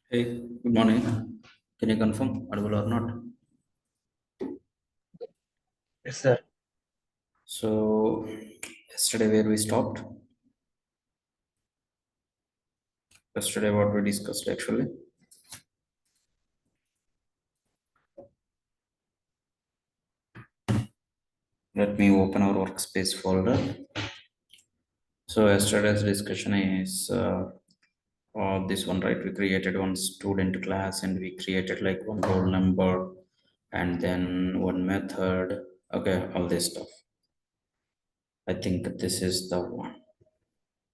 Hey, good morning. Can you confirm audible or not? Yes, sir. So, yesterday where we stopped? Yesterday what we discussed actually? Let me open our workspace folder. So yesterday's discussion is this one, right? We created one student class and we created like one roll number and then one method. Okay, all this stuff. I think this is the one.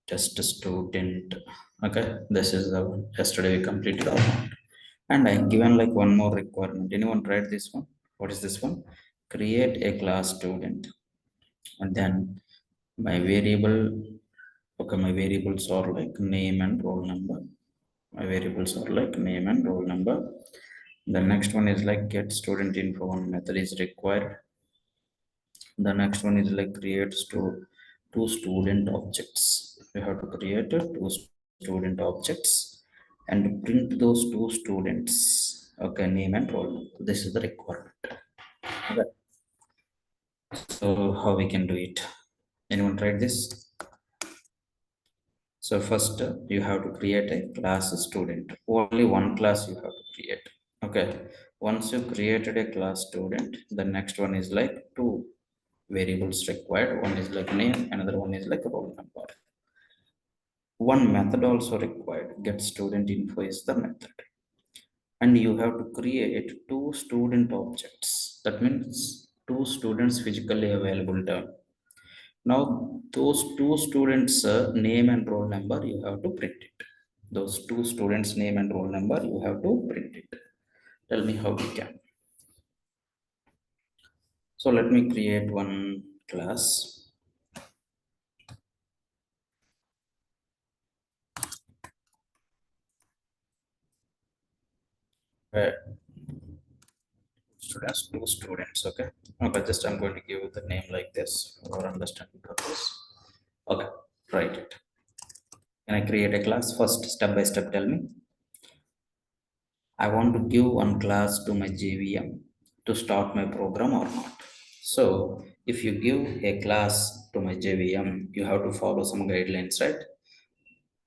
Just a student. Okay, this is the one. Yesterday we completed all one. And I given like one more requirement. Anyone tried this one? What is this one? Create a class student. And then my variable, okay, my variables are like name and roll number. My variables are like name and roll number. The next one is like get student info. One method is required. The next one is like create two student objects. We have to create two student objects and print those two students. Okay, name and roll number. This is the requirement. Okay. So how we can do it? Anyone tried this? So first you have to create a class student. Only one class you have to create. Okay. Once you created a class student, the next one is like two variables required. One is like name, another one is like roll number. One method also required. Get student info is the method. And you have to create two student objects. That means two students physically available term. Now those two students name and roll number you have to print it. Those two students name and roll number you have to print it. Tell me how we can. So let me create one class. Students, two students. Okay, okay, just I'm going to give the name like this for understanding purpose. Okay, write it. Can I create a class? First, step by step, tell me. I want to give one class to my JVM to start my program or not. So if you give a class to my JVM, you have to follow some guidelines, right?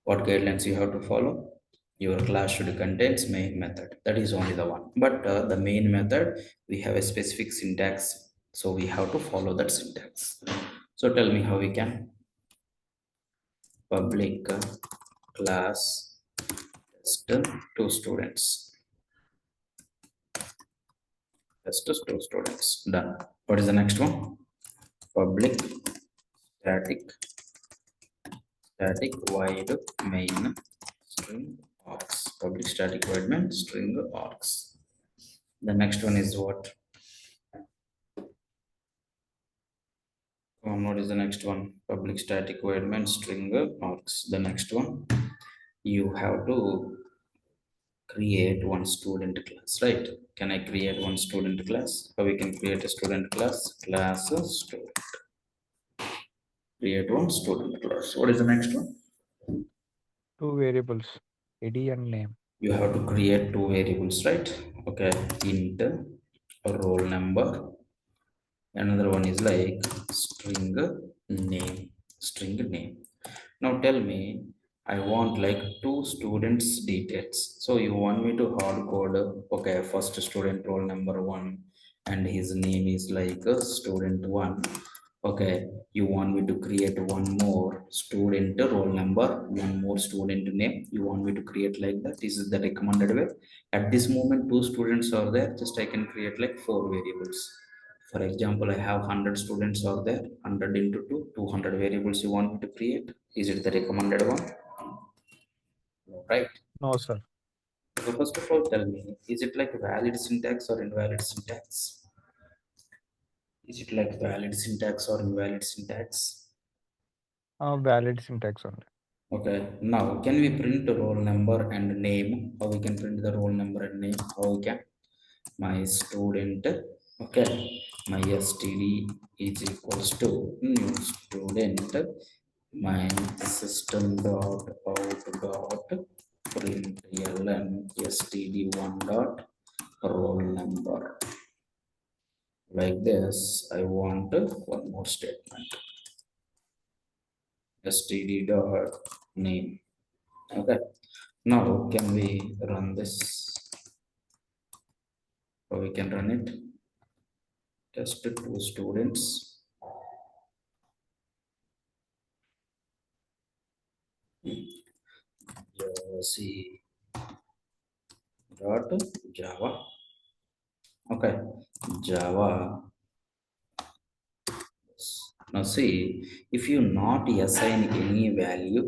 What guidelines you have to follow? Your class should contains main method. That is only the one. But the main method, we have a specific syntax, so we have to follow that syntax. So tell me how we can. Public class test two students. Test two students. Done. What is the next one? Public static void main string args. Public static void main string args. The next one is what? What is the next one? Public static void main string args. The next one, you have to create one student class, right? Can I create one student class? How we can create a student class? Class student. Create one student class. What is the next one? Two variables, ID and name. You have to create two variables, right? Okay, int roll number. Another one is like name string name. Now tell me, I want like two students details. So you want me to hard code, okay, first student roll number one and his name is like student one. Okay, you want me to create one more student roll number, one more student name. You want me to create like that? This is the recommended way. At this moment two students are there, just I can create like four variables. For example, I have 100 students are there, 100 into 2, 200 variables you want me to create. Is it the recommended one? No, right? No, sir. So first of all, tell me, is it like valid syntax or invalid syntax? Is it like valid syntax or invalid syntax? Valid syntax only. Okay, now can we print the roll number and name? How we can print the roll number and name? How we can? My student, okay, my std is equals to new student, my system dot out dot println this, I want one more statement. Std dot name. Okay. Now can we run this? Or we can run it. Test two students. C dot Java. Okay, Java. Now see, if you not assign any value,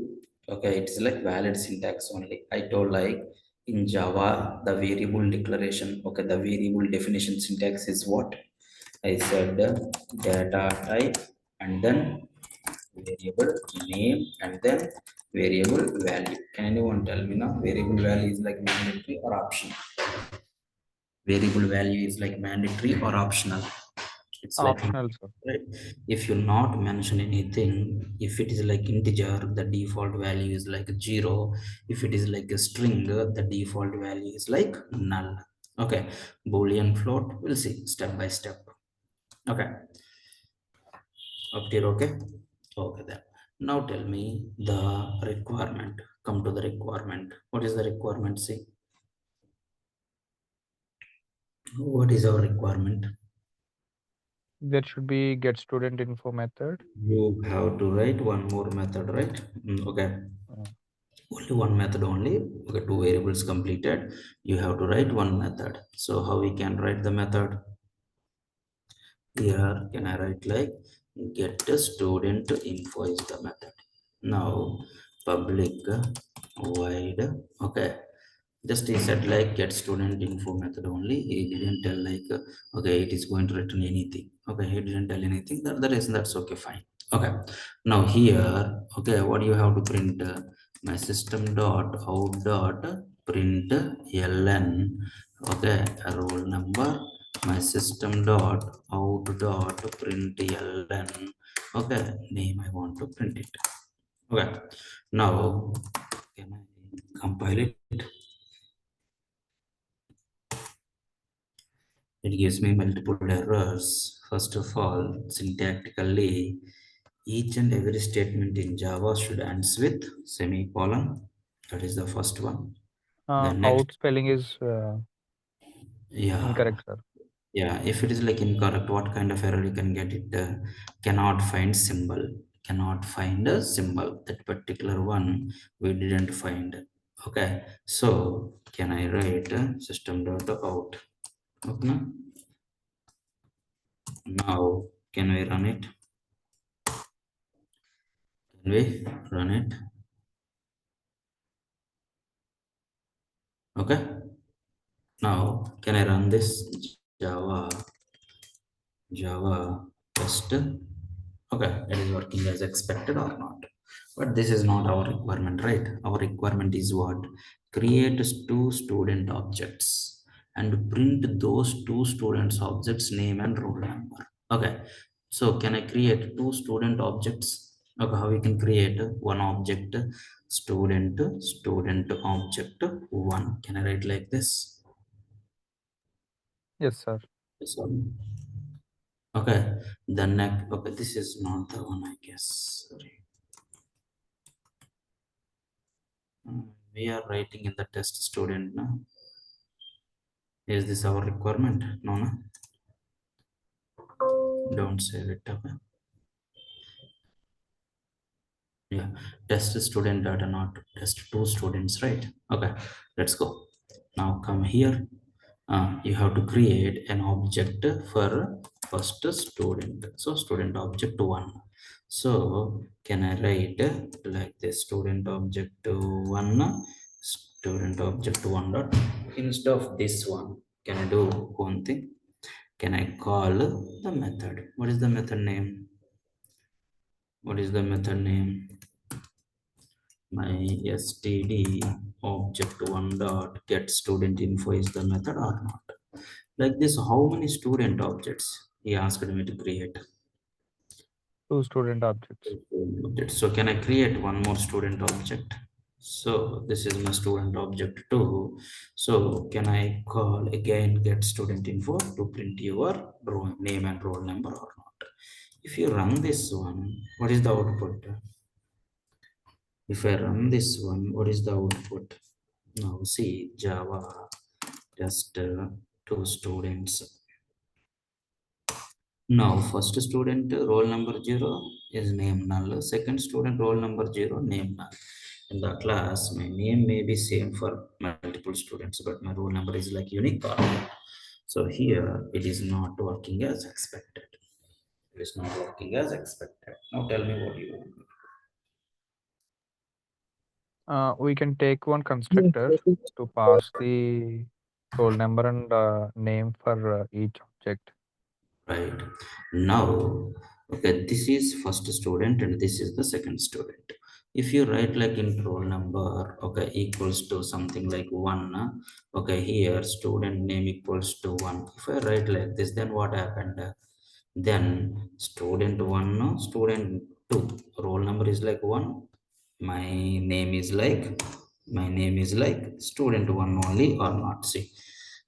okay, it's like valid syntax only. I told like in Java, the variable declaration, okay, the variable definition syntax is what? I said data type and then variable name and then variable value. Can anyone tell me now? Variable value is like mandatory or optional? Variable value is like mandatory or optional? It's like, Optional, sir. right? If you not mention anything, if it is like integer, the default value is like 0. If it is like a string, the default value is like null. Okay, boolean float, we'll see step by step. Okay, up here. Okay, okay then. Now tell me the requirement. Come to the requirement. What is the requirement? See, what is our requirement? There should be get student info method. You have to write one more method, right? Okay, Uh, only one method only. Okay, two variables completed, you have to write one method. So how we can write the method? Here can I write like get the student info is the method. Now public void. Okay, just he said like get student info method only. He didn't tell like okay, it is going to return anything. Okay, he didn't tell anything. That is, that's okay, fine. Okay, now here, okay, what you have to print? My system dot out dot print ln. Okay, a roll number. My system dot out dot print ln. Okay, name, I want to print it. Okay, now can I compile it? It gives me multiple errors. First of all, syntactically, each and every statement in Java should ends with semicolon. That is the first one. Then next, out spelling is yeah, incorrect, sir. yeah. If it is like incorrect, what kind of error you can get it? Cannot find symbol. Cannot find a symbol. That particular one we didn't find. Okay. So can I write system.out? Okay. Now can we run it? Can we run it? Okay, now can I run this Java test? Okay, it is working as expected or not? But this is not our requirement, right? Our requirement is what? Create two student objects and print those two students objects name and roll number. Okay, so can I create two student objects? Okay, how we can create one object, student object one. Can I write like this? Yes, sir. This one. Okay, the next. Okay, this is not the one, I guess. Sorry. We are writing in the test student now. Is this our requirement? No, no. Don't save it. Okay. Yeah, test student data, not test two students, right? Okay, let's go. Now come here. You have to create an object for first student. So student object one. So can I write like this? Student object one, student object one dot. Instead of this one, can I do one thing? Can I call the method? What is the method name? What is the method name? My std object one dot get student info is the method or not? Like this, how many student objects he asked me to create? Two student objects. So can I create one more student object? So this is my student object too. So can I call again get student info to print your name and roll number or not? If you run this one, what is the output? If I run this one, what is the output? Now see Java test two students. Now first student roll number 0 is name null. Second student roll number 0 name null. In the class, my name may be same for multiple students, but my roll number is like unique or not. So here it is not working as expected. It is not working as expected. Now tell me what you want. We can take one constructor to pass the roll number and name for each object. Right now, okay, this is first student and this is the second student. If you write like in roll number, okay, equals to something like 1, okay, here student name equals to 1. If I write like this, then what happened? Then student 1, student 2, roll number is like 1, my name is like student 1 only or not. See,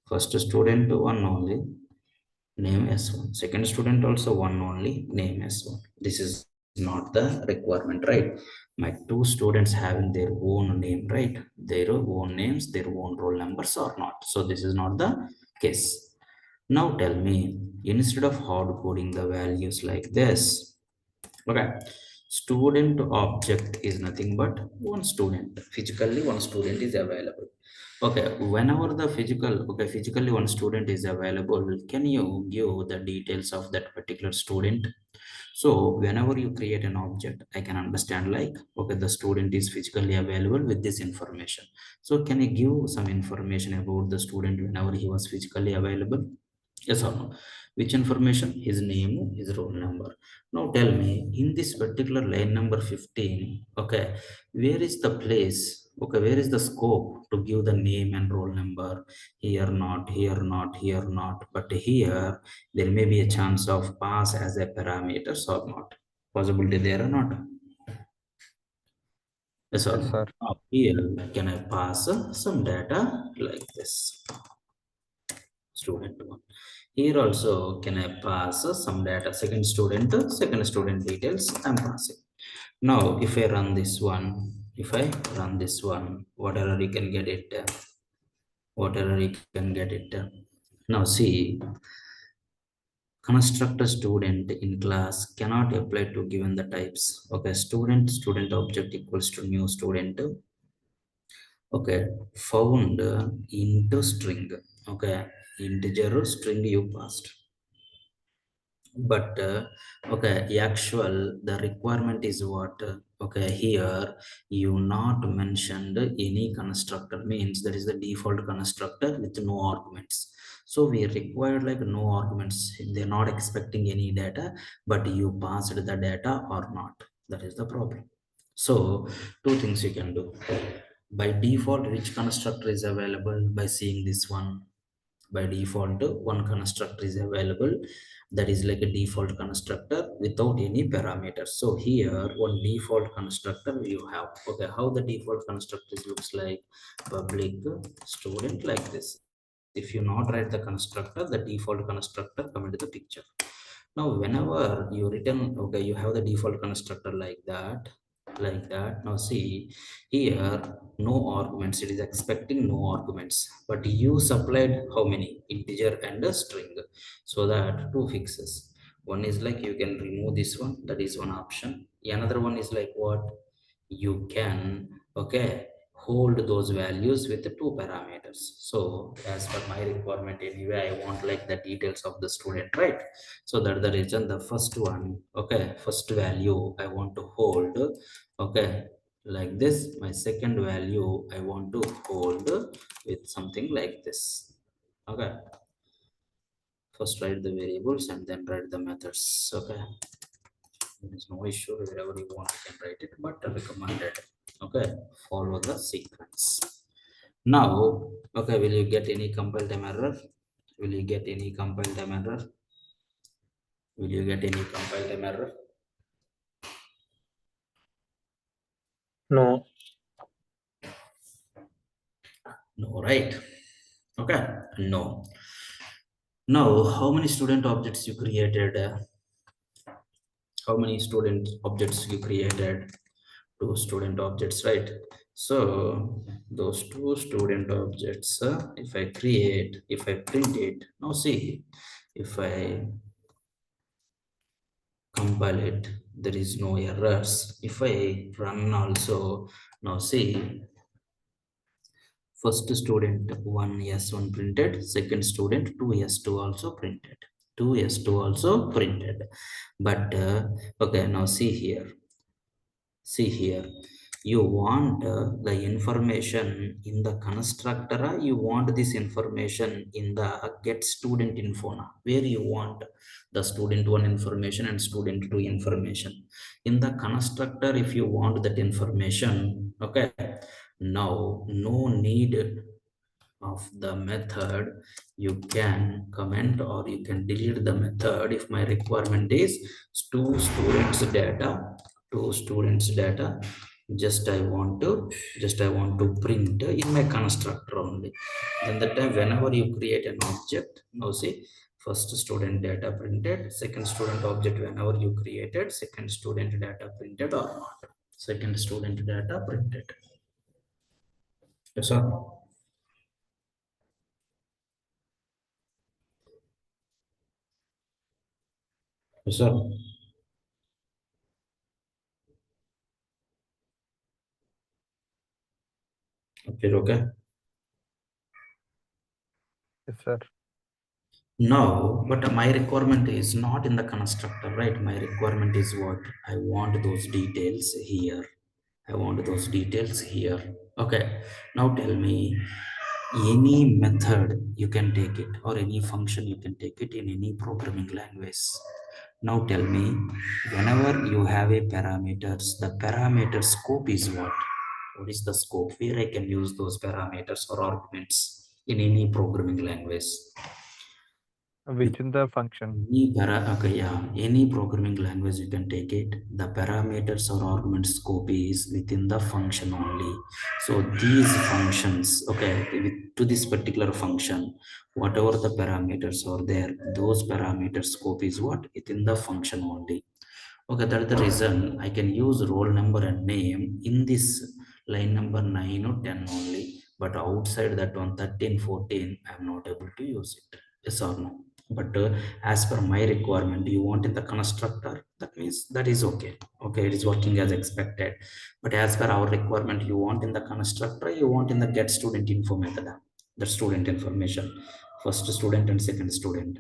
first student 1 only, name S1. Second student also one only, name S1. This is not the requirement, right? My two students having their own name, right? Their own names, their own roll numbers or not. So this is not the case. Now tell me, instead of hard coding the values like this, okay, student object is nothing but one student. Physically one student is available. Okay, whenever the physically one student is available, can you give the details of that particular student? So whenever you create an object, I can understand like, okay, the student is physically available with this information. So can you give some information about the student whenever he was physically available? Yes or no? Which information? His name, his roll number. Now tell me, in this particular line number 15, okay, where is the place? Okay, where is the scope to give the name and roll number? Here not, here not, here not. But here, there may be a chance of pass as a parameters or not. Possibility there or not? Yes or Yes, no? sir. Now here, can I pass some data like this? Student 1. Here also, can I pass some data? Second student details I'm passing. Now, if I run this one, what error you can get it? What error you can get it? Now see, constructor student in class cannot apply to given the types. Okay, student object equals to new student. Okay, found into string. Okay, integer string you passed. But okay, actual the requirement is what, okay, here you not mentioned any constructor, means that is the default constructor with no arguments. So we require like no arguments, they're not expecting any data, but you passed the data or not. That is the problem. So two things you can do. By default, which constructor is available? By seeing this one, by default one constructor is available, that is like a default constructor without any parameters. So here one default constructor you have. Okay, how the default constructor looks like? Public student like this. If you not write the constructor, the default constructor come into the picture. Now whenever you return, okay, you have the default constructor like that, now see, here no arguments, it is expecting no arguments, but you supplied how many? Integer and a string. So that two fixes. One is like you can remove this one, that is one option. Another one is like what? You can, okay, hold those values with the two parameters. So as per my requirement anyway, I want like the details of the student, right? So that the reason the first one, okay, first value I want to hold, okay, like this. My second value I want to hold with something like this. Okay, first write the variables and then write the methods. Okay, there is no issue, wherever you want you can write it, but recommended. Okay, follow the sequence. Now, okay, will you get any compile time error? Will you get any compile time error? Will you get any compile time error? No. No, right? Okay, no. Now, how many student objects you created? How many student objects you created? Two student objects, right? So those two student objects, if I print it, now see, if I compile it, there is no errors. If I run also, now see, first student 1s1 printed, second student 2s2 also printed, 2s2 also printed. But okay, now see here, you want the information in the constructor, you want this information in the get student info now, where you want the student one information and student two information in the constructor. If you want that information, okay, now no need of the method, you can comment or you can delete the method. If my requirement is two students data, two students data, just I want to print in my constructor only. Then that time whenever you create an object, now see, first student data printed, second student object whenever you created, second student data printed or not, second student data printed. Yes sir. Yes sir. Okay, okay. Yes, sir. No, but my requirement is not in the constructor, right? My requirement is what? I want those details here. I want those details here. Okay. Now tell me, any method you can take it or any function you can take it in any programming language. Now tell me, whenever you have a parameters, the parameter scope is what? What is the scope where I can use those parameters or arguments in any programming language? Within the function. Okay, yeah, any programming language you can take it. The parameters or argument scope is within the function only. So these functions, okay, to this particular function, whatever the parameters are there, those parameter scope is what? Within the function only. Okay, that's the reason I can use roll number and name in this line number 9 or 10 only. But outside that one, 13, 14, I'm not able to use it. Yes or no? But as per my requirement, you want in the constructor, that means that is okay. Okay, it is working as expected. But as per our requirement, you want in the constructor, you want in the get student info method, the student information, first student and second student,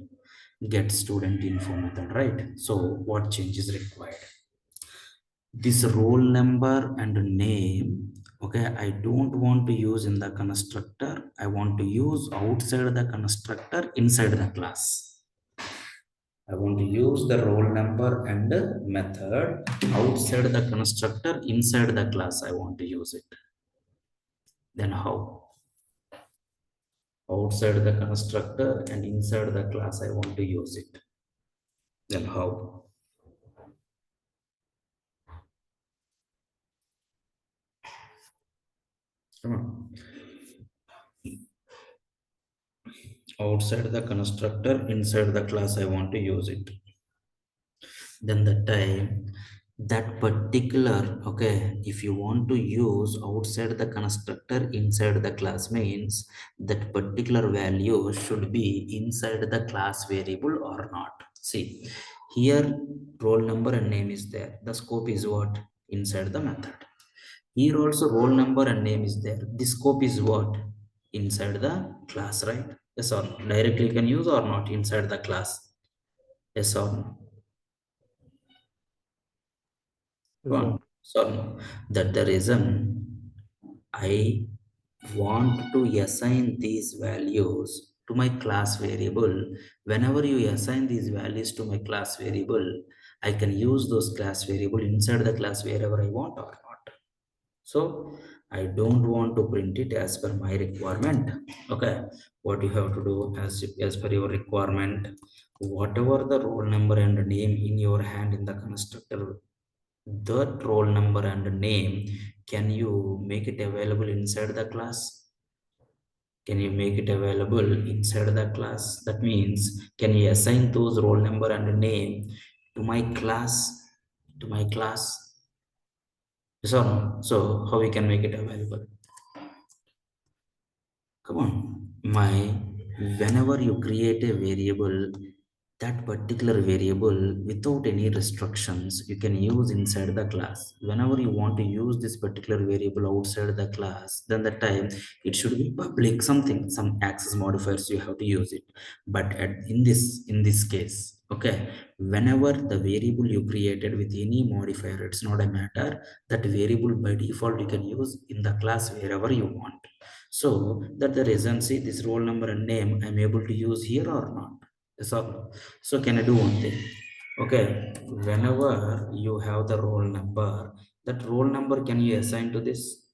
get student info method, right? So what change is required? This roll number and name, okay, I don't want to use in the constructor. I want to use outside the constructor inside the class. I want to use the roll number and the method outside the constructor inside the class. I want to use it. Then how? Outside the constructor and inside the class, I want to use it. Then how? Come on. Outside the constructor inside the class, I want to use it. Then the time that particular, okay, if you want to use outside the constructor inside the class means that particular value should be inside the class variable or not. See here, roll number and name is there, the scope is what? Inside the method. Here also roll number and name is there, the scope is what? Inside the class, right? Yes or no? Directly you can use or not inside the class? Yes or no? Yes, sir. One. So no. That the reason I want to assign these values to my class variable. Whenever you assign these values to my class variable, I can use those class variable inside the class wherever I want or not. So I don't want to print it as per my requirement. Okay, what you have to do as per your requirement, whatever the roll number and name in your hand in the constructor, that roll number and name, can you make it available inside the class? Can you make it available inside the class? That means, can you assign those roll number and name to my class? To my class? Yes or no? So how we can make it available? Come on, my whenever you create a variable, that particular variable without any restrictions you can use inside the class. Whenever you want to use this particular variable outside the class, then the time it should be public something, some access modifiers you have to use it. But in this case, okay, whenever the variable you created with any modifier, it's not a matter, that variable by default you can use in the class wherever you want. So that the reason, see this roll number and name I'm able to use here or not. Yes or no? So can I do one thing? Okay, whenever you have the roll number, that roll number can you assign to this?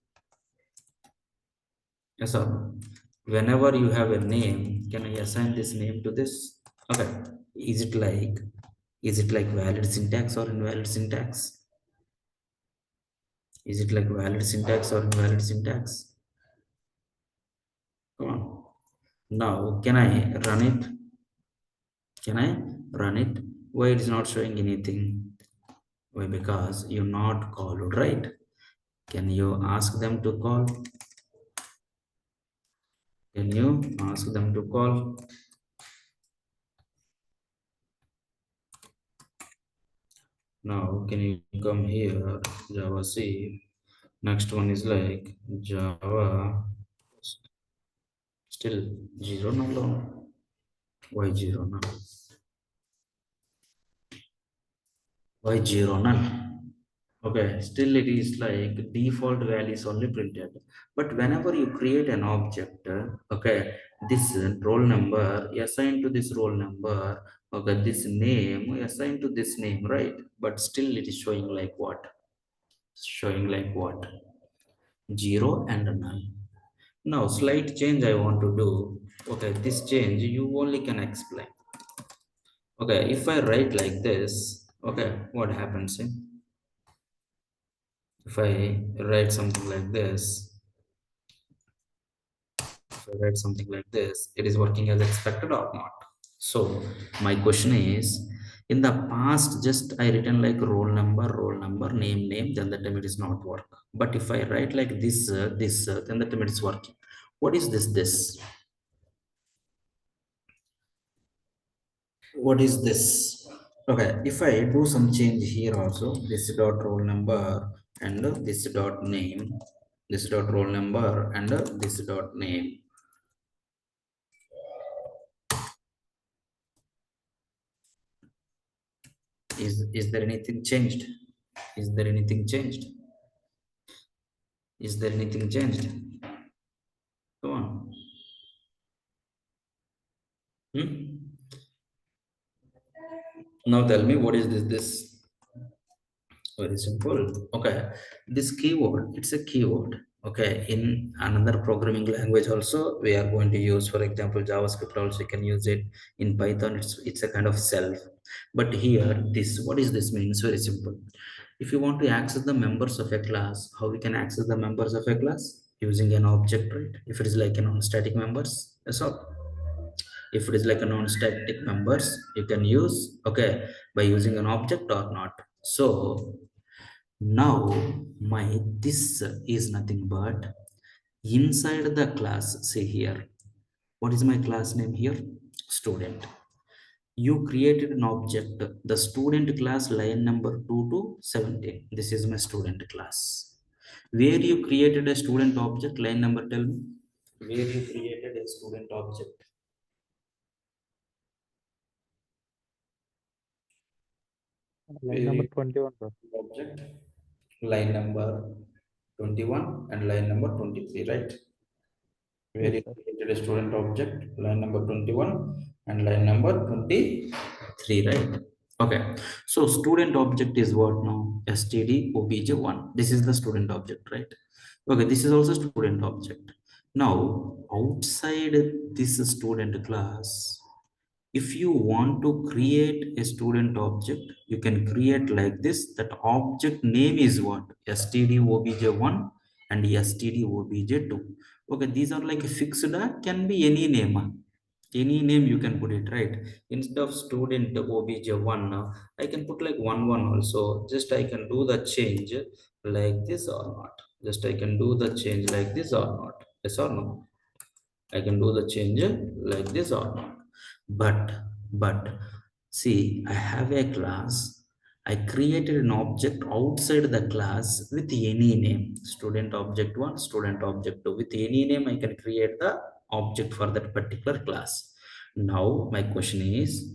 Yes or no? Whenever you have a name, can I assign this name to this? Okay, is it like valid syntax or invalid syntax? Is it like valid syntax or invalid syntax? Come on. Now, can I run it? Can I run it? Why it is not showing anything? Why? Because you not called, right? Can you ask them to call? Can you ask them to call? Now, can you come here? Java C. Next one is like Java. Still zero null. Why zero null? Why zero null? Okay, still it is like default values only printed. But whenever you create an object, okay, this roll number assigned to this roll number, okay, this name assigned to this name, right? But still it is showing like what? Showing like what? Zero and null. Now, slight change I want to do. Okay, this change you only can explain. Okay, if I write like this, okay, what happens? If I write something like this, if I write something like this, it is working as expected or not? So my question is, in the past, just I written like roll number, name, then the time it is not work. But if I write like this, then the time it is working. What is this? What is this? Okay, if I do some change here also, this dot roll number and this dot name, this dot roll number and this dot name. Is there anything changed? Is there anything changed? Is there anything changed? Come on. Hmm? Now tell me, what is this? Very simple. Okay, this keyword, it's a keyword. Okay, in another programming language also we are going to use, for example, JavaScript also you can use it. In Python, it's a kind of self. But here, this, what is this mean? It's very simple. If you want to access the members of a class, how we can access the members of a class? Using an object, right? If it is like a non-static members, that's all. If it is like a non-static members, you can use, okay, by using an object or not. So now my this is nothing but inside the class. See here, what is my class name here? Student. You created an object, the student class, line number 2 to 17. This is my student class. Where you created a student object, line number, tell me. Where you created a student object? Line Where number you 21, sir. object, line number 21 and line number 23, right? Where Yes, you sir. created a student object, line number 21 and line number 23, right? Okay, so student object is what now? Std obj1. This is the student object, right? Okay, this is also student object. Now, outside this student class, if you want to create a student object, you can create like this. That object name is what? Std obj1 and stdobj2. Okay, these are like fixed, can be any name. Any name you can put it, right? Instead of student obj1, I can put like 1 1 also. Just I can do the change like this or not. Just I can do the change like this or not. Yes or no? I can do the change like this or not. But see, I have a class. I created an object outside the class with any name. Student object one, student object two. With any name, I can create the object for that particular class. Now, my question is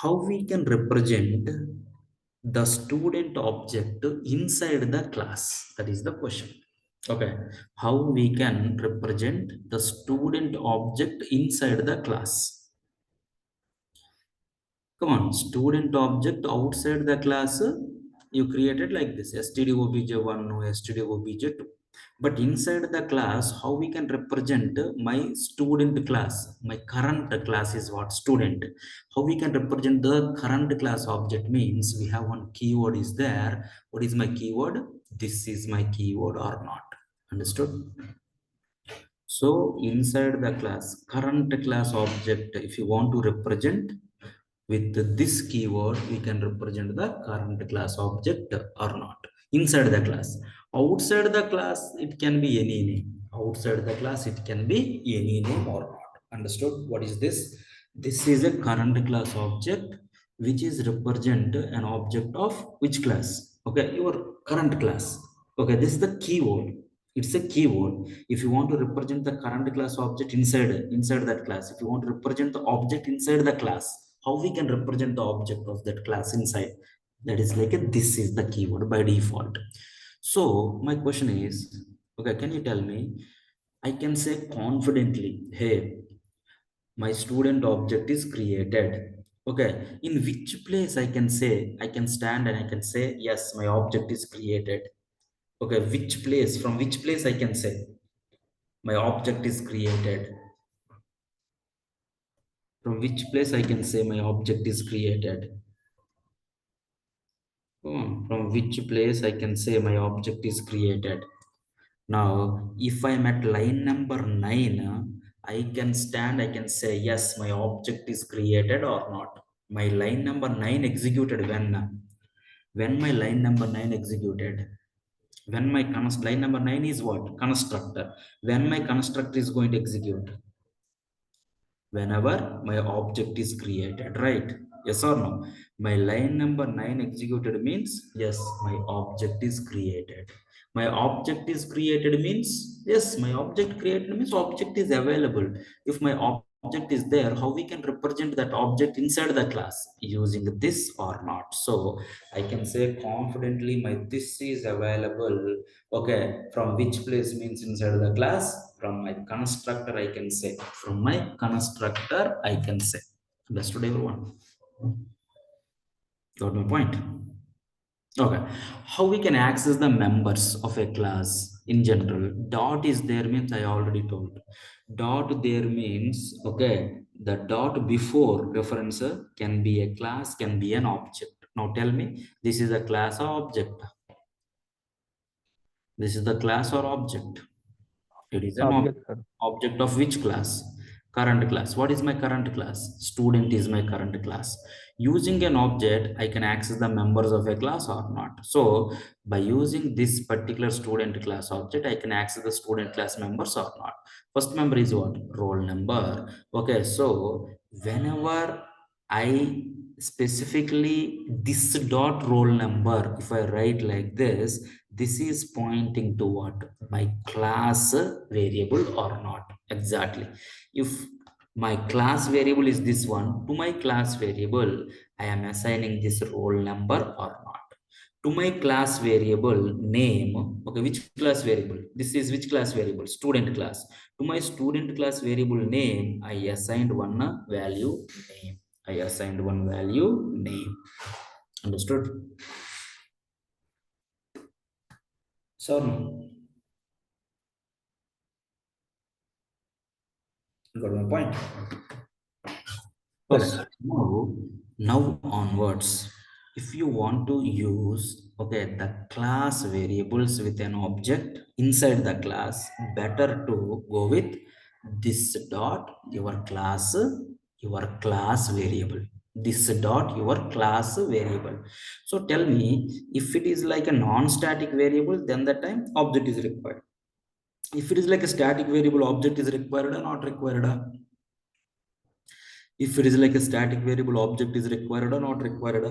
how we can represent the student object inside the class? That is the question. Okay, how we can represent the student object inside the class? Come on, student object outside the class, you created like this, stdobj1, no, stdobj2. But inside the class, how we can represent my student class? My current class is what? Student. How we can represent the current class object means we have one keyword is there. What is my keyword? This is my keyword or not. Understood? So inside the class, current class object, if you want to represent with this keyword, we can represent the current class object or not. Inside the class. Outside the class, it can be any name. Outside the class, it can be any name or not. Understood? What is this? This is a current class object which is represent an object of which class? Okay, your current class. Okay, this is the keyword. It's a keyword. If you want to represent the current class object inside that class, if you want to represent the object inside the class, how we can represent the object of that class inside? That is like this is the keyword by default. So my question is, okay, can you tell me? I can say confidently, hey, my student object is created. Okay, in which place I can say, I can stand and I can say, yes, my object is created. Okay, which place, from which place I can say my object is created? From which place I can say my object is created? From which place I can say my object is created? Now, if I'm at line number 9, I can stand, I can say, yes, my object is created or not. My line number 9 executed when? When my line number 9 executed? When my line number 9 is what? Constructor. When my constructor is going to execute? Whenever my object is created, right? Yes or no? My line number 9 executed means yes, my object is created. My object is created means yes, my object created means object is available. If my object is there, how we can represent that object inside the class? Using this or not. So I can say confidently my this is available. Okay, from which place means inside the class? From my constructor, I can say. From my constructor, I can say. Understood, everyone? Got my point? Okay. How we can access the members of a class in general? Dot is there means I already told. Dot there means, okay, the dot before reference can be a class, can be an object. Now tell me, this is a class or object? This is the class or object? It is an Object, sir. object of which class? Current class. What is my current class? Student is my current class. Using an object, I can access the members of a class or not. So by using this particular student class object, I can access the student class members or not. First member is what? Roll number. Okay, so whenever I specifically this dot roll number, if I write like this is pointing to what? My class variable or not? Exactly. If my class variable is this one, to my class variable, I am assigning this roll number or not. To my class variable name, okay, which class variable? This is which class variable? Student class. To my student class variable name, I assigned one value name. I assigned one value name. Understood? So, no. Got my point? Okay. Yes. Now onwards. if you want to use the class variables with an object inside the class, better to go with this dot your class variable, this dot your class variable. So tell me, if it is like a non-static variable, then the time object is required. If it is like a static variable, object is required or not required? If it is like a static variable, object is required or not required?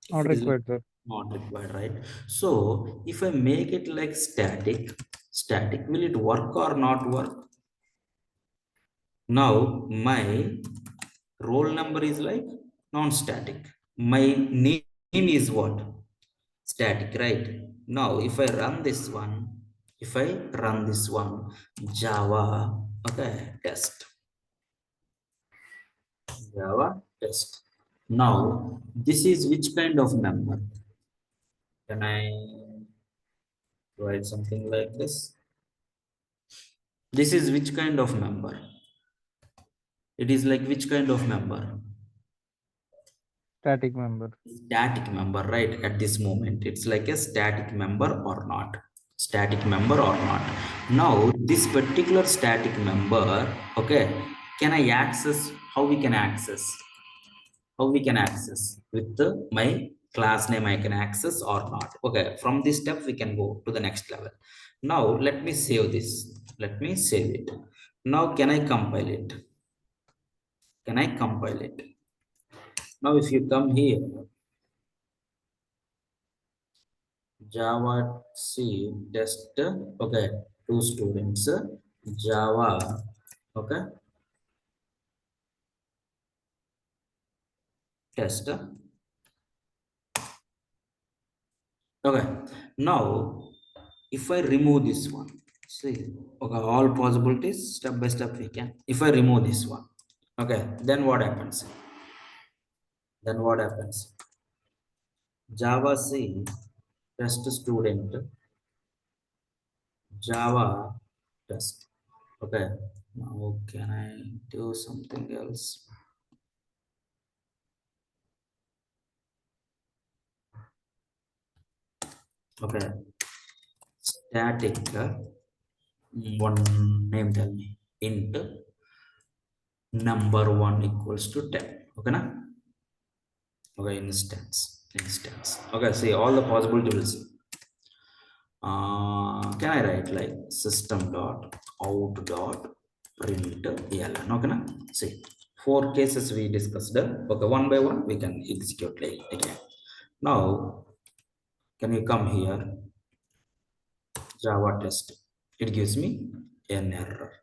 If Not it is like required, sir. not required, right? So if I make it like static, will it work or not work? Now my roll number is like non-static. My name is what? Static, right? Now if I run this one, Java, test, Java test. Now this is which kind of member? Can I write something like this? This is which kind of member? It is like which kind of member? Static member. Static member, right? At this moment, it's like a static member or not? Static member or not? Now, this particular static member, can I access? How we can access? How we can access? With my class name, I can access or not? Okay, from this step, we can go to the next level. Now, let me save this. Let me save it. Now, can I compile it? Can I compile it? Now, if you come here, Java C test, two students, Java, okay, test, okay. Now, if I remove this one, see, all possibilities step by step we can. If I remove this one, then what happens? Then what happens? Java C test student, Java test. Okay, now can I do something else? Okay, static, one name, tell me, int number 1 equals to 10. Okay, na? Okay, instance. Okay, see all the possibilities. Can I write like system dot out dot print ln? Okay, na? See, 4 cases we discussed. Okay, one by one we can execute like again. Now, can you come here? Java test. It gives me an error.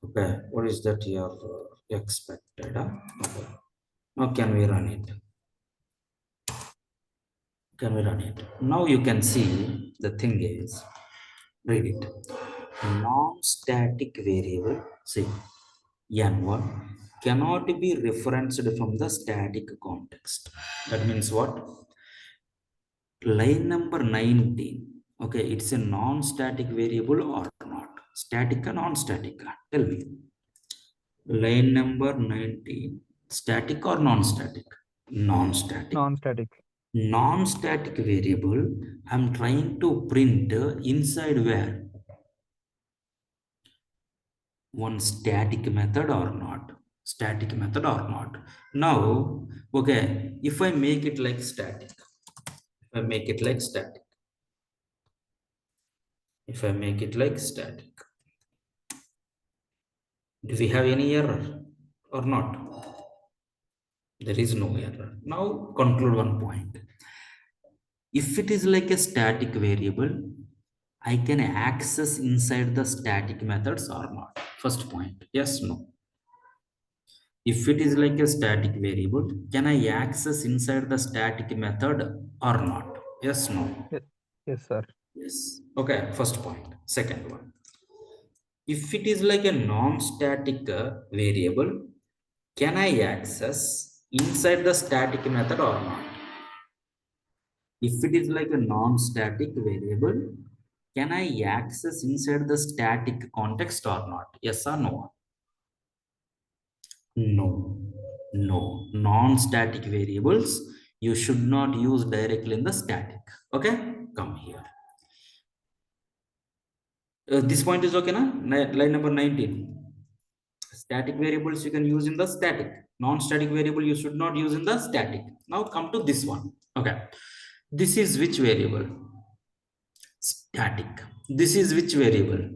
Okay, what is that you're expected? Okay. Now can we run it? Can we run it? Now you can see the thing is, read it. Non-static variable, see, n1 cannot be referenced from the static context. That means what? Line number 19. Okay, it's a non-static variable or not? Static or non-static? Tell me. Line number 19, static or non-static? Non-static. Non-static. Non-static variable, I'm trying to print inside where? One static method or not? Static method or not? Now, okay, if I make it like static, if I make it like static, if I make it like static, do we have any error or not? There is no error. Now conclude one point. If it is like a static variable, I can access inside the static methods or not? First point, yes, no. If it is like a static variable, can I access inside the static method or not? Yes, no. Yes, yes, sir. Yes. Okay, first point. Second one, if it is like a non-static variable, can I access inside the static method or not? If it is like a non-static variable, can I access inside the static context or not? Yes or no? No. No. Non-static variables you should not use directly in the static. Okay, come here. This point is okay, na? Line number 19. Static variables you can use in the static. Non-static variable you should not use in the static. Now come to this one. Okay, this is which variable? Static. This is which variable?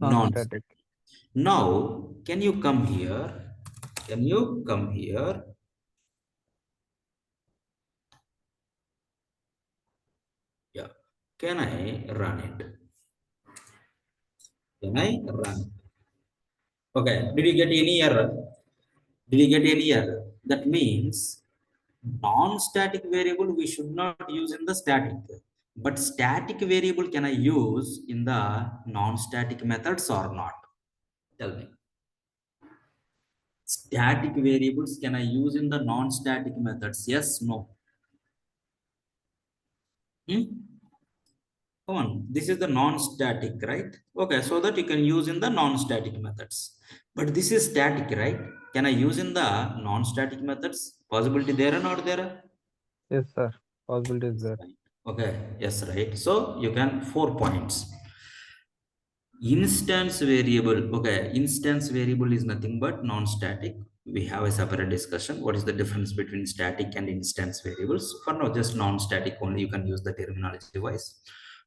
Non-static. Now can you come here? Can you come here? Yeah, can I run it? Can I run it? Okay, did you get any error? Did you get any error? That means non-static variable we should not use in the static, but static variable can I use in the non-static methods or not? Tell me. Static variables can I use in the non-static methods? Yes, no? Hmm? Come on, this is the non-static, right? Okay, so that you can use in the non-static methods. But this is static, right? Can I use in the non-static methods? Possibility there or not there? Yes, sir. Possibility is there. Okay, yes, right. So you can 4 points. Instance variable. Okay, instance variable is nothing but non-static. We have a separate discussion. What is the difference between static and instance variables? For now, just non-static only. You can use the terminology device.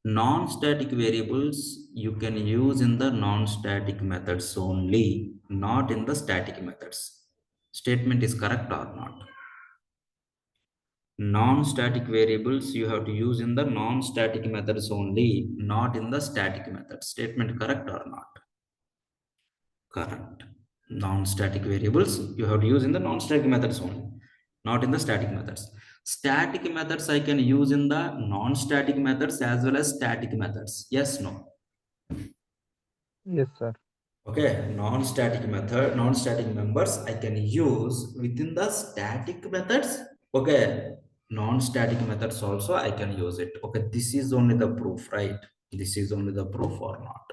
Non-static variables you can use in the non-static methods only, not in the static methods. Statement is correct or not? Non-static variables you have to use in the non-static methods only, not in the static methods. Statement correct or not? Correct. Non-static variables you have to use in the non-static methods only, not in the static methods. Static methods I can use in the non-static methods as well as static methods. Yes, no? Yes, sir. Okay, non-static method, non-static members I can use within the static methods. Okay, non-static methods also I can use it. Okay, this is only the proof, right? This is only the proof or not?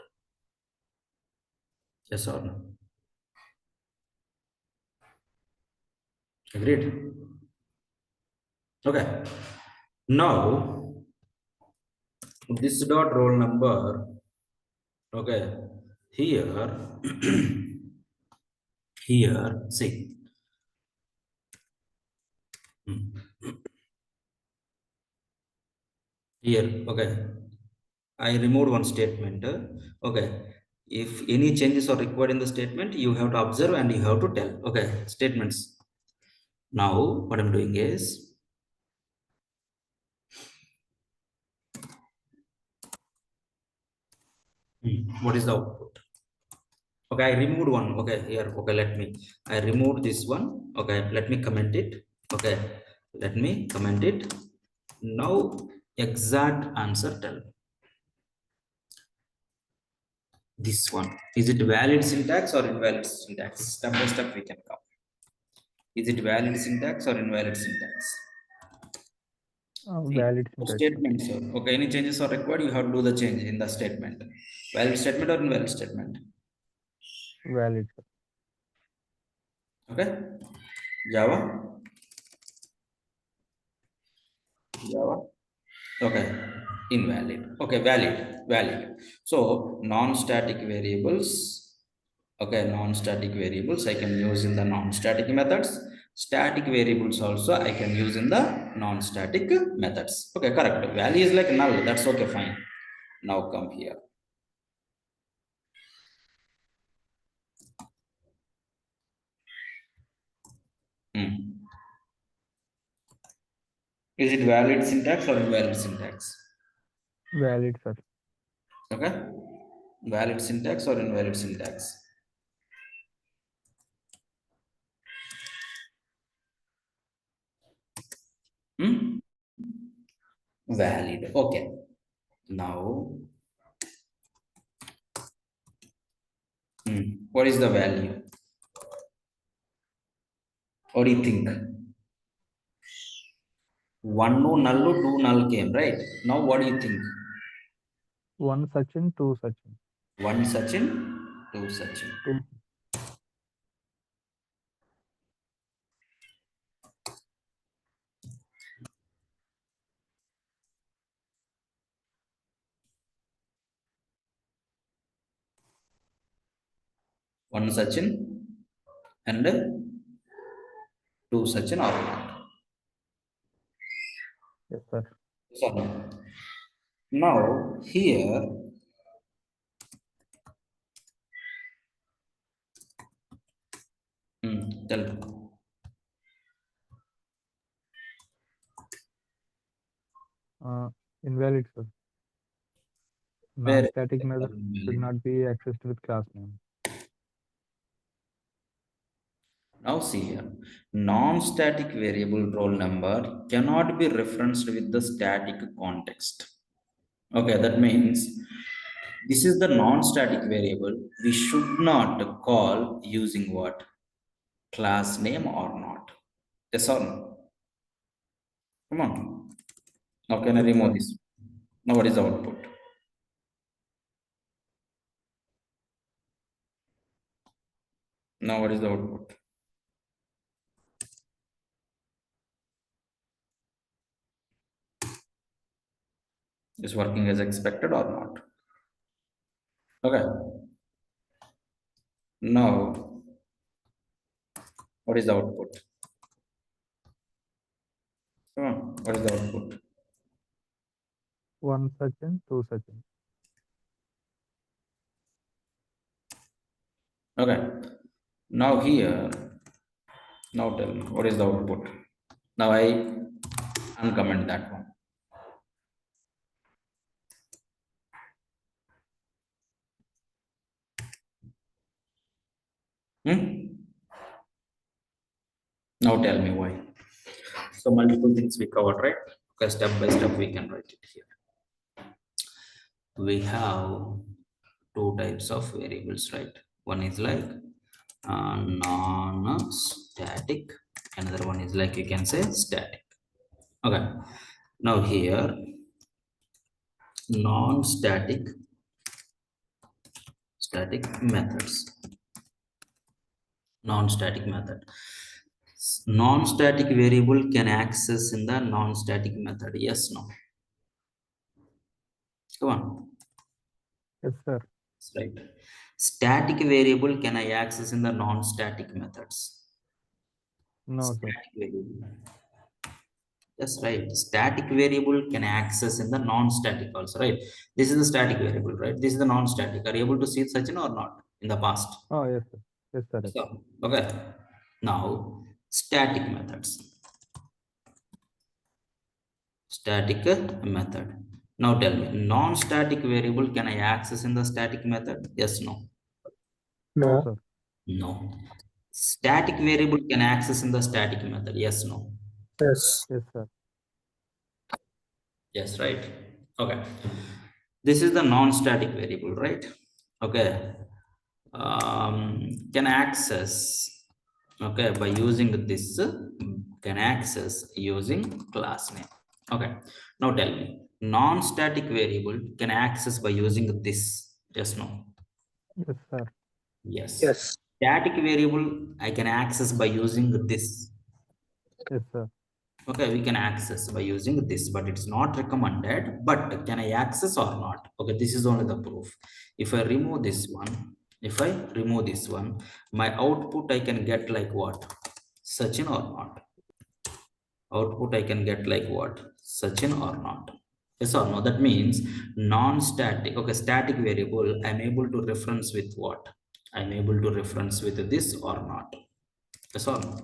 Yes or no? Agreed? Okay. Now, this dot roll number, okay, here, here, see. Here, okay. I removed one statement. Okay. If any changes are required in the statement, you have to observe and you have to tell. Okay. Statements. Now, what I'm doing is, what is the output? Okay, I removed one. Okay, here. Okay, I removed this one. Okay, let me comment it. Okay, let me comment it. Now, exact answer tell. This one. Is it valid syntax or invalid syntax? Step by step we can come. Is it valid syntax or invalid syntax? Valid syntax, sir. Statement, sir. Okay, any changes are required, you have to do the change in the statement. Valid statement or invalid statement? Valid, sir. Okay. Java. Java. Okay. Invalid. Okay, valid. So non-static variables. Okay, non-static variables I can use in the non-static methods. Static variables also I can use in the non-static methods. Okay, correct. Value is like null. That's okay, fine. Now come here. Is it valid syntax or invalid syntax? Valid, sir. Okay. Valid syntax or invalid syntax? Valid. Okay. Now, what is the value? What do you think? One no null, two null came, right? Now, what do you think? One Sachin, two Sachin. One Sachin, two Sachin. Two. One Sachin and two Sachin or not? Yes, sir. So now here tell me. Invalid, sir. Where Non-static method should not be accessed with class name. now see here, non-static variable roll number cannot be referenced with the static context. Okay, that means this is the non-static variable. We should not call using what? Class name or not? Yes or no? Come on. Now can I Yes, remove sir. this? Now what is the output? Now what is the output? Is working as expected or not? Okay. Now what is the output? Come on. What is the output? One Sachin, two Sachin. Okay. Now here, now tell me what is the output? Now I uncomment that one. Hmm? Now tell me why. So multiple things we covered, right? Okay, step by step we can write it here. We have two types of variables, right? One is like non-static, another one is like you can say static. Okay, now here non-static methods. Non-static method. Non-static variable can access in the non-static method. Yes, no. Come on. Yes, sir. That's right. Static variable can I access in the non-static methods? No, sir. Static variable. That's right. Static variable can access in the non-static also, right? This is the static variable, right? This is the non-static. Are you able to see it, Sachin, or not in the past? Oh, yes, sir. Yes, sir. Yes. So, okay. Now, static methods. Static method. Now tell me, non-static variable can I access in the static method? Yes, no. No, No. sir. No. Static variable can access in the static method. Yes, no. Yes. Yes, sir. Yes, right. Okay. This is the non-static variable, right? Okay. Can access, okay, by using this, can access using class name. Okay. Now tell me, non-static variable can access by using this. Yes, no. Yes, sir. Yes. Yes. Static variable I can access by using this. Yes, sir. Okay, we can access by using this, but it's not recommended. But can I access or not? Okay, this is only the proof. If I remove this one, my output I can get like what? Sachin or not? Output I can get like what? Sachin or not? Yes or no? That means non-static. Okay, static variable I'm able to reference with what? I'm able to reference with this or not? Yes or no?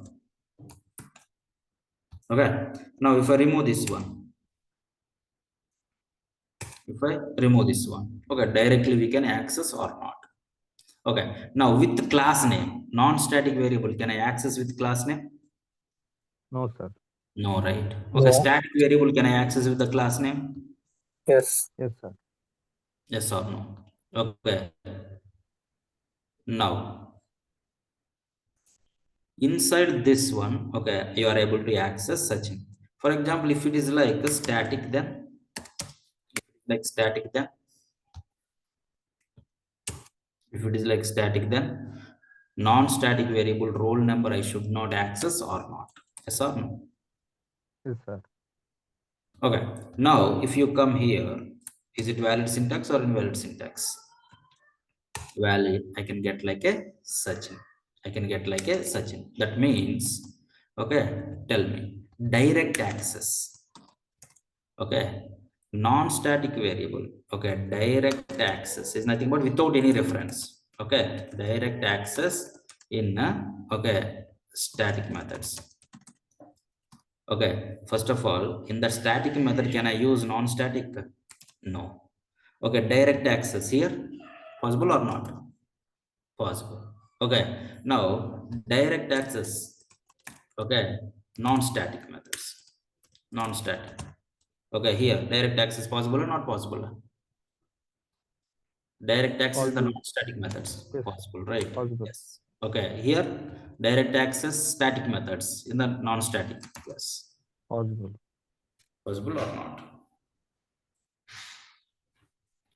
Okay. Now if I remove this one, if I remove this one, okay, directly we can access or not. Okay. Now with class name, non-static variable, can I access with class name? No, sir. No, right? Okay. No. Static variable, can I access with the class name? Yes. Yes, sir. Yes or no? Okay. Now inside this one, okay, you are able to access such. For example, if it is like a static, then like static, then if it is like static, then non-static variable roll number I should not access or not. Yes or no? Yes, sir. Okay. Now if you come here, is it valid syntax or invalid syntax? valid, I can get like a Sachin. I can get like a Sachin. That means, okay, tell me, direct access, okay, non-static variable, okay, direct access is nothing but without any reference, okay, direct access in okay, static methods. Okay, first of all, in the static method, can I use non-static? No. Okay, direct access here, possible or not? Possible. Okay, now direct access, okay, non-static methods, non-static. Okay, here direct access possible or not possible? Direct access in the Possible. non-static methods, Yes, possible, right? possible. Yes. Okay, here direct access static methods in the non-static, yes, Possible. possible or not?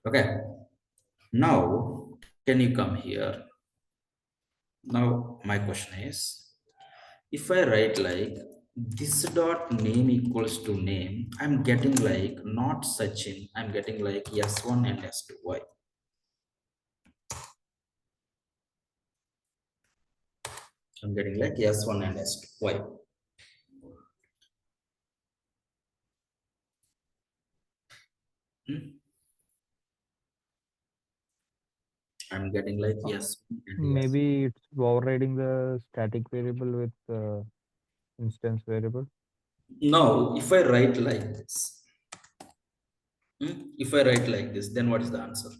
Okay, now can you come here? Now my question is, if I write like this dot name equals to name, I'm getting like not Sachin, I'm getting like S1 and S2. Why? I'm getting like S1 and S2. Why? Hmm? I'm getting like Uh, S1 and S2. Maybe it's overriding the static variable with instance variable. Now, if I write like this, if I write like this, then what is the answer?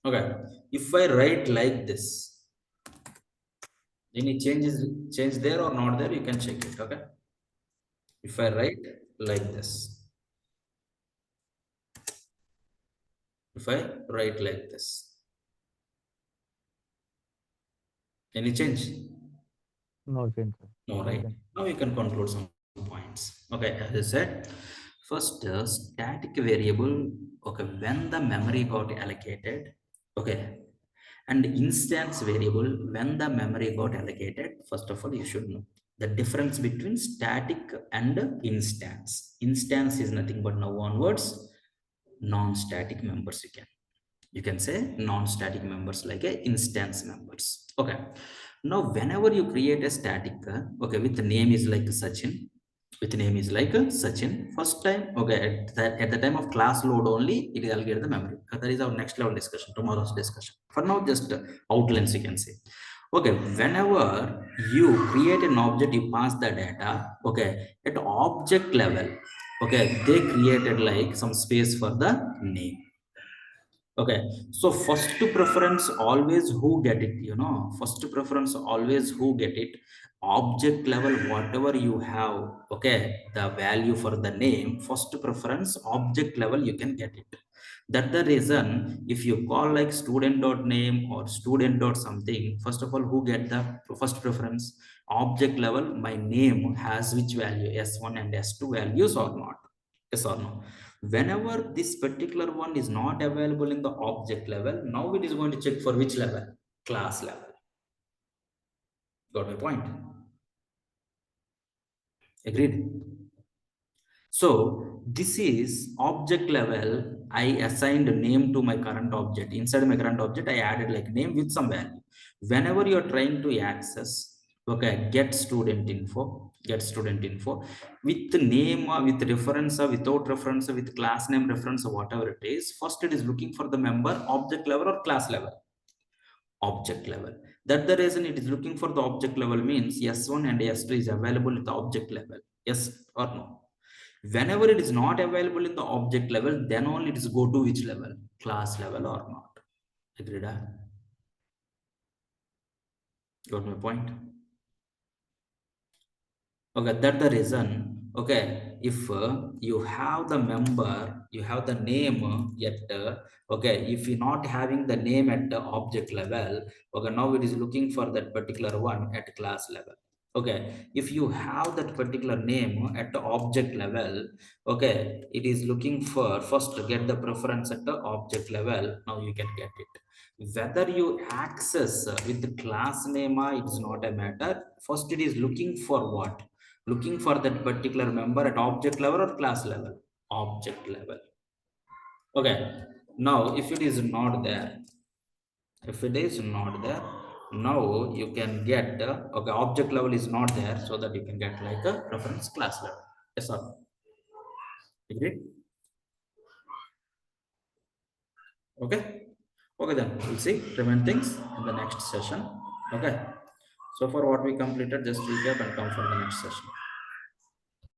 Okay, if I write like this, any change there or not there, you can check it. Okay, if I write like this, if I write like this, any change? No change, sir. No, right? Nothing. Now you can conclude some points. Okay, as I said, first static variable, okay, when the memory got allocated, okay, and instance variable when the memory got allocated. First of all, you should know the difference between static and instance. Instance is nothing but now onwards non-static members. You can say non-static members like a instance members. Okay, now whenever you create a static okay, with the name is like Sachin, with name is like Sachin, first time, okay, at the time of class load only it will get the memory. That is our next level discussion, tomorrow's discussion. For now, just outlines you can say. Okay, whenever you create an object, you pass the data, okay, at object level, okay, they created like some space for the name. Okay, so first preference always who get it, first preference always who get it. Object level, whatever you have, okay, the value for the name, first preference, object level, you can get it. That the reason, if you call like student dot name or student dot something, first of all, who get the first preference? Object level, my name has which value, S1 and S2 values or not? Yes or no? Whenever this particular one is not available in the object level, now it is going to check for which level? Class level. Got my point? Agreed? So this is object level. I assigned a name to my current object. Inside my current object, I added like name with some value. Whenever you're trying to access, okay, get student info, with the name, with reference, without reference, with class name reference, whatever it is, first it is looking for the member object level or class level? Object level. That the reason it is looking for the object level means S1 and S2 is available at the object level. Yes or no? Whenever it is not available in the object level, then only it is go to which level? Class level or not? Agreed? Got my point? Okay, that's the reason. Okay, if you have the member, you have the name yet, okay, if you're not having the name at the object level, okay, now it is looking for that particular one at class level. Okay, if you have that particular name at the object level, okay, it is looking for first to get the preference at the object level. Now you can get it. Whether you access with the class name, it's not a matter. First it is looking for what? Looking for that particular member at object level or class level? Object level. Okay, now if it is not there, if it is not there, now you can get okay, object level is not there, so that you can get like a reference class level. Yes or no? Agreed? Okay. Okay, then we'll see remain things in the next session. Okay, so for what we completed, just recap and come for the next session.